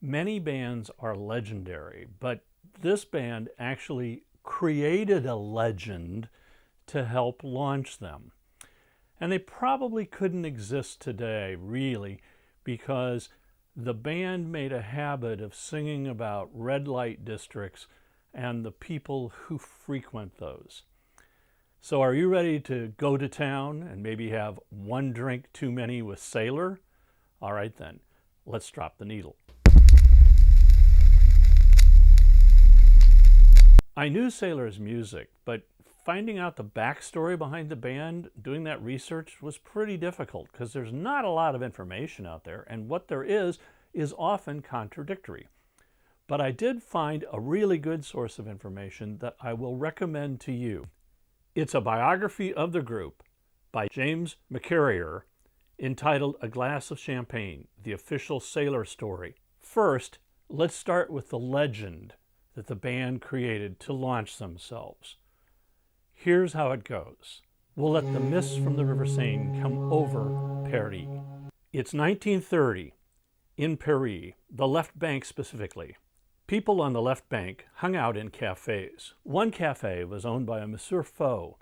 Many bands are legendary, but this band actually created a legend to help launch them. And they probably couldn't exist today, really, because the band made a habit of singing about red light districts and the people who frequent those. So are you ready to go to town and maybe have one drink too many with Sailor? All right then, let's drop the needle. I knew Sailor's music, but finding out the backstory behind the band, doing that research was pretty difficult because there's not a lot of information out there, and what there is often contradictory. But I did find a really good source of information that I will recommend to you. It's a biography of the group by James McCarrier entitled A Glass of Champagne, the official Sailor story. First, let's start with the legend that the band created to launch themselves. Here's how it goes. We'll let the mists from the River Seine come over Paris. It's 1930 in Paris, the left bank specifically. People on the left bank hung out in cafes. One cafe was owned by a Monsieur Faux,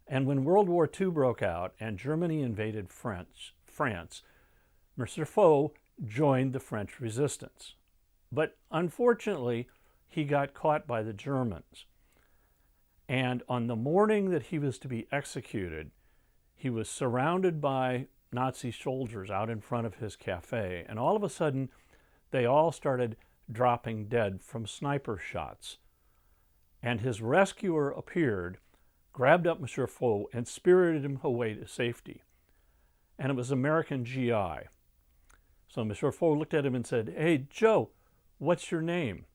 and when World War II broke out and Germany invaded France, Monsieur Faux joined the French resistance. But unfortunately, he got caught by the Germans. And on the morning that he was to be executed, he was surrounded by Nazi soldiers out in front of his cafe. And all of a sudden, they all started dropping dead from sniper shots. And his rescuer appeared, grabbed up Monsieur Faux, and spirited him away to safety. And it was American GI. So Monsieur Faux looked at him and said, "Hey, Joe, what's your name?"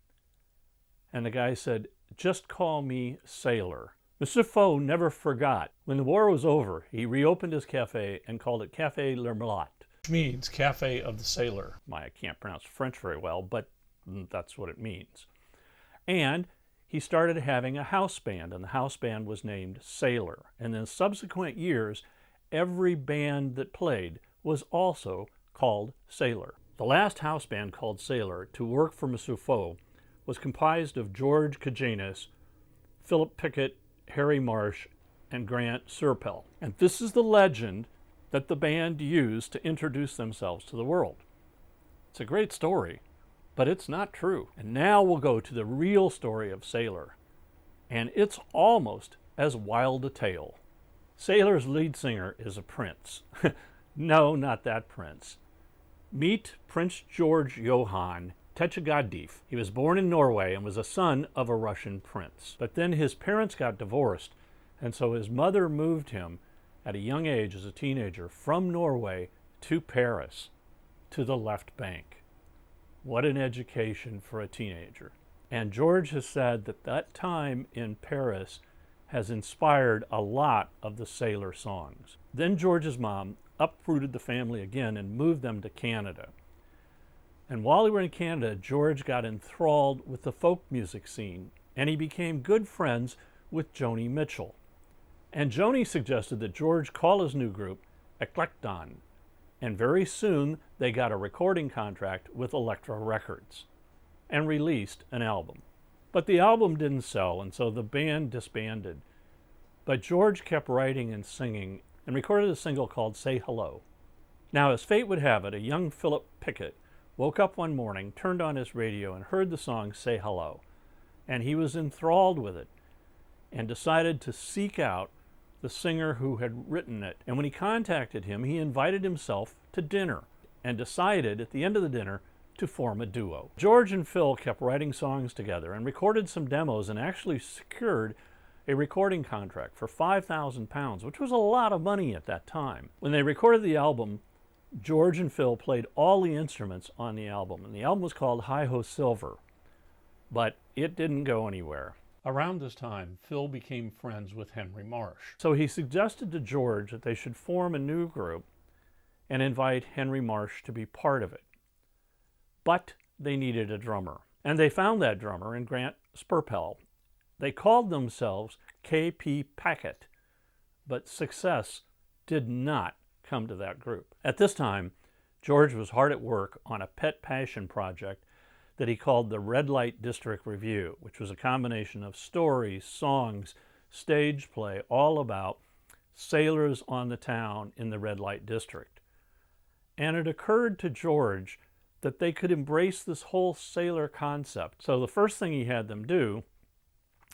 And the guy said, "Just call me Sailor." Monsieur Faux never forgot. When the war was over, he reopened his cafe and called it Café Le Mulât, which means Cafe of the Sailor. I can't pronounce French very well, but that's what it means. And he started having a house band, and the house band was named Sailor. And in subsequent years, every band that played was also called Sailor. The last house band called Sailor to work for Monsieur Faux was comprised of George Kajanis, Philip Pickett, Harry Marsh, and Grant Serpell. And this is the legend that the band used to introduce themselves to the world. It's a great story, but it's not true. And now we'll go to the real story of Sailor. And it's almost as wild a tale. Sailor's lead singer is a prince. No, not that prince. Meet Prince George Johann Techegadiv. He was born in Norway and was a son of a Russian prince. But then his parents got divorced, and so his mother moved him at a young age as a teenager from Norway to Paris, to the left bank. What an education for a teenager. And George has said that that time in Paris has inspired a lot of the Sailor songs. Then George's mom uprooted the family again and moved them to Canada. And while they were in Canada, George got enthralled with the folk music scene, and he became good friends with Joni Mitchell. And Joni suggested that George call his new group Eclecton, and very soon they got a recording contract with Elektra Records and released an album. But the album didn't sell, and so the band disbanded. But George kept writing and singing and recorded a single called Say Hello. Now, as fate would have it, a young Philip Pickett woke up one morning, turned on his radio, and heard the song Say Hello. And he was enthralled with it and decided to seek out the singer who had written it. And when he contacted him, he invited himself to dinner and decided at the end of the dinner to form a duo. George and Phil kept writing songs together and recorded some demos and actually secured a recording contract for £5,000, which was a lot of money at that time. When they recorded the album, George and Phil played all the instruments on the album, and the album was called Hi Ho Silver, but it didn't go anywhere. Around this time, Phil became friends with Henry Marsh. So he suggested to George that they should form a new group and invite Henry Marsh to be part of it. But they needed a drummer, and they found that drummer in Grant Serpell. They called themselves K.P. Packett, but success did not come to that group. At this time, George was hard at work on a pet passion project that he called the Red Light District Review, which was a combination of stories, songs, stage play, all about sailors on the town in the red light district. And it occurred to George that they could embrace this whole sailor concept. So the first thing he had them do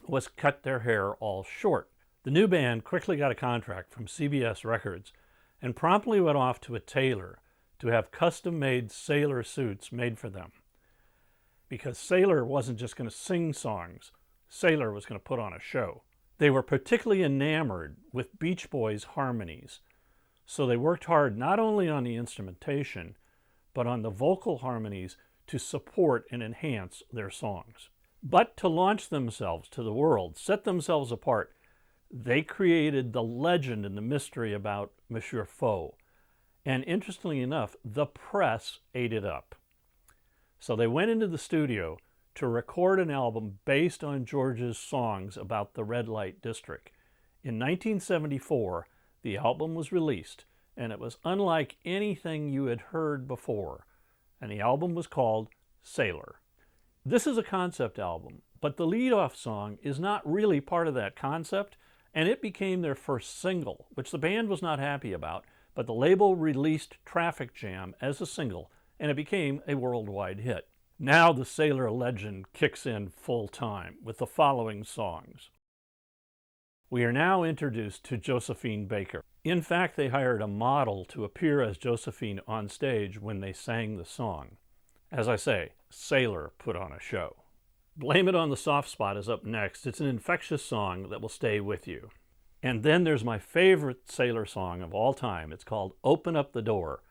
was cut their hair all short. The new band quickly got a contract from CBS Records and promptly went off to a tailor to have custom-made sailor suits made for them. Because Sailor wasn't just going to sing songs, Sailor was going to put on a show. They were particularly enamored with Beach Boys harmonies, so they worked hard not only on the instrumentation, but on the vocal harmonies to support and enhance their songs. But to launch themselves to the world, set themselves apart, they created the legend and the mystery about Monsieur Faux. And interestingly enough, the press ate it up. So they went into the studio to record an album based on George's songs about the red light district. In 1974, the album was released, and it was unlike anything you had heard before. And the album was called Sailor. This is a concept album, but the lead-off song is not really part of that concept, and it became their first single, which the band was not happy about, but the label released Traffic Jam as a single, and it became a worldwide hit. Now the Sailor legend kicks in full time with the following songs. We are now introduced to Josephine Baker. In fact, they hired a model to appear as Josephine on stage when they sang the song. As I say, Sailor put on a show. Blame It on the Soft Spot is up next. It's an infectious song that will stay with you. And then there's my favorite Sailor song of all time. It's called Open Up the Door,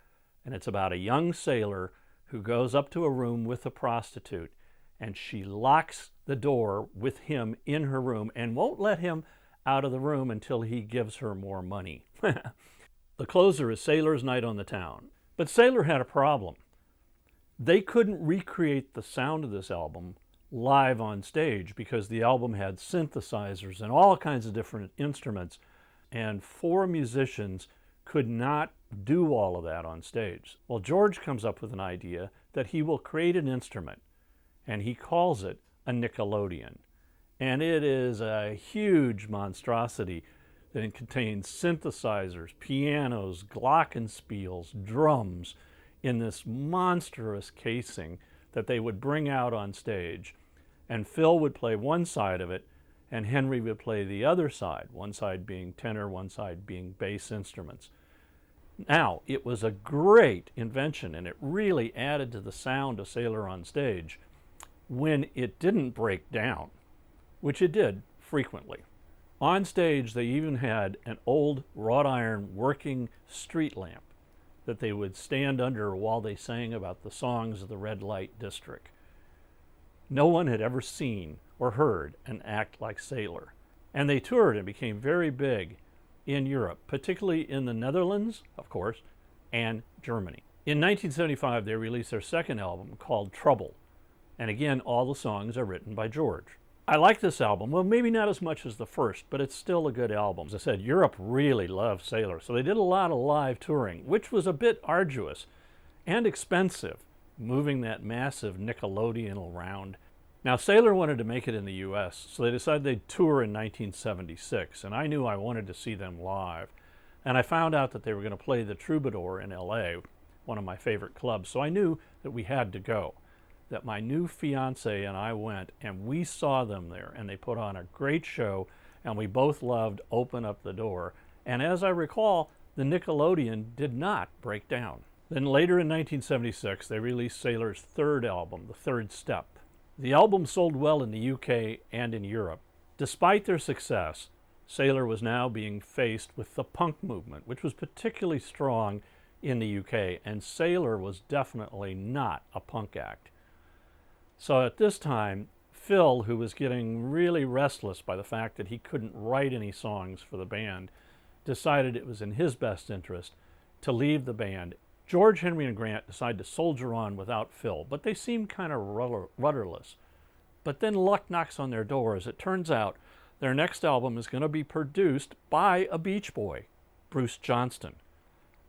and it's about a young sailor who goes up to a room with a prostitute, and she locks the door with him in her room and won't let him out of the room until he gives her more money. The closer is Sailor's Night on the Town. But Sailor had a problem. They couldn't recreate the sound of this album live on stage because the album had synthesizers and all kinds of different instruments, and 4 musicians could not do all of that on stage. Well, George comes up with an idea that he will create an instrument, and he calls it a Nickelodeon. And it is a huge monstrosity that contains synthesizers, pianos, glockenspiels, drums in this monstrous casing that they would bring out on stage. And Phil would play one side of it, and Henry would play the other side, one side being tenor, one side being bass instruments. Now, it was a great invention, and it really added to the sound of Sailor on stage when it didn't break down, which it did frequently. On stage, they even had an old wrought iron working street lamp that they would stand under while they sang about the songs of the red light district. No one had ever seen or heard an act like Sailor. And they toured and became very big in Europe, particularly in the Netherlands, of course, and Germany. In 1975, they released their second album called Trouble. And again, all the songs are written by George. I like this album. Well, maybe not as much as the first, but it's still a good album. As I said, Europe really loved Sailor, so they did a lot of live touring, which was a bit arduous and expensive, moving that massive Nickelodeon around. Now, Sailor wanted to make it in the US, so they decided they'd tour in 1976, and I knew I wanted to see them live. And I found out that they were going to play the Troubadour in LA, one of my favorite clubs, so I knew that we had to go. That my new fiance and I went, and we saw them there, and they put on a great show, and we both loved Open Up the Door. And as I recall, the Nickelodeon did not break down. Then later in 1976, they released Sailor's third album, The Third Step. The album sold well in the UK and in Europe. Despite their success, Sailor was now being faced with the punk movement, which was particularly strong in the UK, and Sailor was definitely not a punk act. So at this time, Phil, who was getting really restless by the fact that he couldn't write any songs for the band, decided it was in his best interest to leave the band. George, Henry, and Grant decided to soldier on without Phil, but they seemed kind of rudderless. But then luck knocks on their door. As it turns out, their next album is going to be produced by a Beach Boy, Bruce Johnston.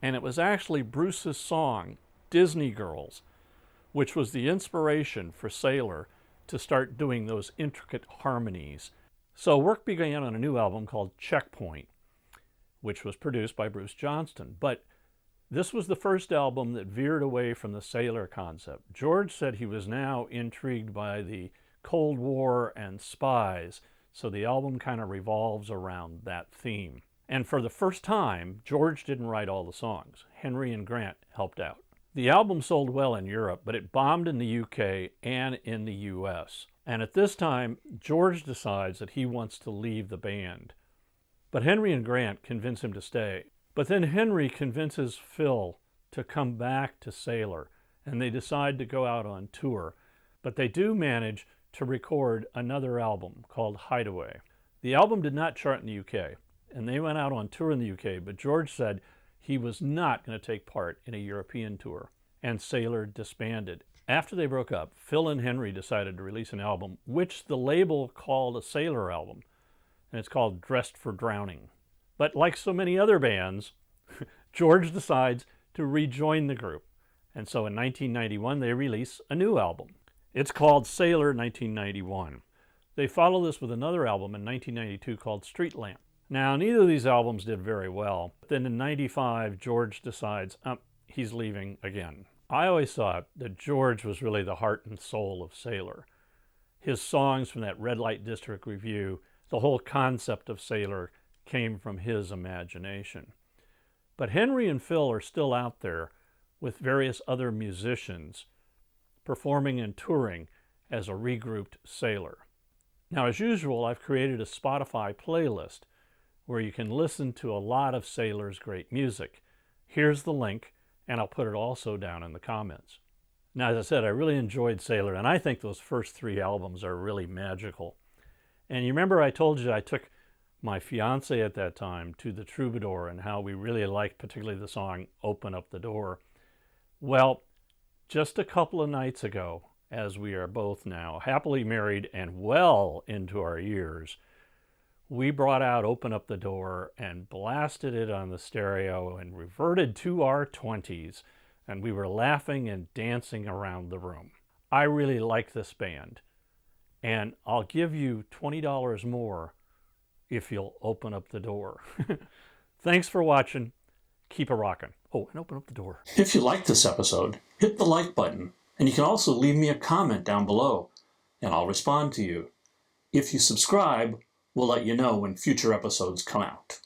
And it was actually Bruce's song, Disney Girls, which was the inspiration for Sailor to start doing those intricate harmonies. So work began on a new album called Checkpoint, which was produced by Bruce Johnston. But this was the first album that veered away from the Sailor concept. George said he was now intrigued by the Cold War and spies, so the album kind of revolves around that theme. And for the first time, George didn't write all the songs. Henry and Grant helped out. The album sold well in Europe, but it bombed in the UK and in the US. And at this time, George decides that he wants to leave the band. But Henry and Grant convince him to stay. But then Henry convinces Phil to come back to Sailor, and they decide to go out on tour. But they do manage to record another album called Hideaway. The album did not chart in the UK, and they went out on tour in the UK, but George said he was not going to take part in a European tour, and Sailor disbanded. After they broke up, Phil and Henry decided to release an album, which the label called a Sailor album, and it's called Dressed for Drowning. But like so many other bands, George decides to rejoin the group, and so in 1991 they release a new album. It's called Sailor 1991. They follow this with another album in 1992 called Street Lamp. Now, neither of these albums did very well. But then in 95, George decides he's leaving again. I always thought that George was really the heart and soul of Sailor. His songs from that Red Light District Review, the whole concept of Sailor came from his imagination. But Henry and Phil are still out there with various other musicians performing and touring as a regrouped Sailor. Now, as usual, I've created a Spotify playlist where you can listen to a lot of Sailor's great music. Here's the link, and I'll put it also down in the comments. Now, as I said, I really enjoyed Sailor, and I think those first 3 albums are really magical. And you remember I told you I took my fiance at that time to the Troubadour and how we really liked particularly the song Open Up the Door. Well, just a couple of nights ago, as we are both now happily married and well into our years, we brought out Open Up the Door and blasted it on the stereo and reverted to our 20s, and we were laughing and dancing around the room. I really like this band, and I'll give you $20 more if you'll open up the door. Thanks for watching. Keep a rockin'. Oh, and open up the door. If you like this episode, hit the like button, and you can also leave me a comment down below, and I'll respond to you. If you subscribe, we'll let you know when future episodes come out.